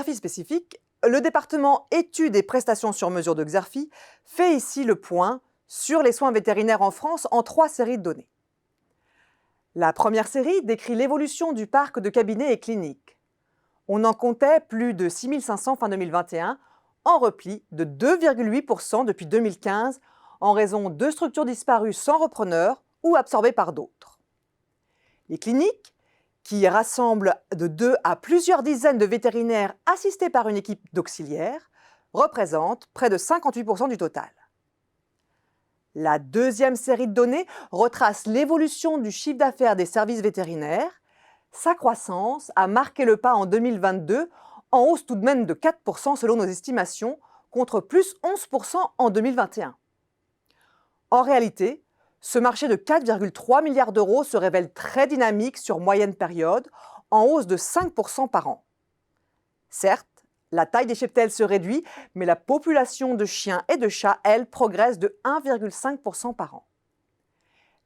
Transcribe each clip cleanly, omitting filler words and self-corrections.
Xerfi spécifique, le département études et prestations sur mesure de Xerfi fait ici le point sur les soins vétérinaires en France en 3 séries de données. La première série décrit l'évolution du parc de cabinets et cliniques. On en comptait plus de 6500 fin 2021, en repli de 2,8% depuis 2015, en raison de structures disparues sans repreneur ou absorbées par d'autres. Les cliniques, qui rassemblent de 2 à plusieurs dizaines de vétérinaires assistés par une équipe d'auxiliaires, représentent près de 58% du total. La deuxième série de données retrace l'évolution du chiffre d'affaires des services vétérinaires. Sa croissance a marqué le pas en 2022, en hausse tout de même de 4% selon nos estimations, contre plus 11% en 2021. En réalité, ce marché de 4,3 milliards d'euros se révèle très dynamique sur moyenne période, en hausse de 5% par an. Certes, la taille des cheptels se réduit, mais la population de chiens et de chats, elle, progresse de 1,5% par an.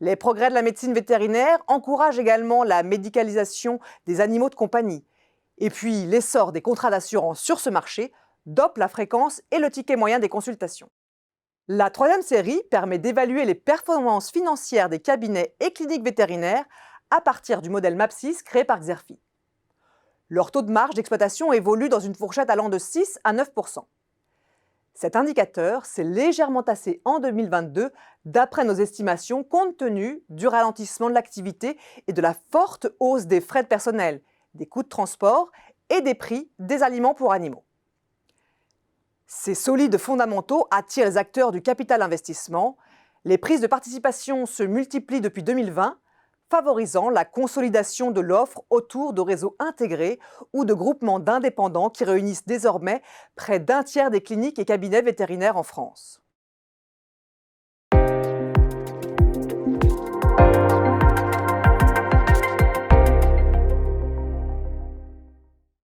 Les progrès de la médecine vétérinaire encouragent également la médicalisation des animaux de compagnie. Et puis, l'essor des contrats d'assurance sur ce marché dope la fréquence et le ticket moyen des consultations. La troisième série permet d'évaluer les performances financières des cabinets et cliniques vétérinaires à partir du modèle MAPSIS créé par Xerfi. Leur taux de marge d'exploitation évolue dans une fourchette allant de 6 à 9%. Cet indicateur s'est légèrement tassé en 2022 d'après nos estimations compte tenu du ralentissement de l'activité et de la forte hausse des frais de personnel, des coûts de transport et des prix des aliments pour animaux. Ces solides fondamentaux attirent les acteurs du capital investissement. Les prises de participation se multiplient depuis 2020, favorisant la consolidation de l'offre autour de réseaux intégrés ou de groupements d'indépendants qui réunissent désormais près d'un tiers des cliniques et cabinets vétérinaires en France.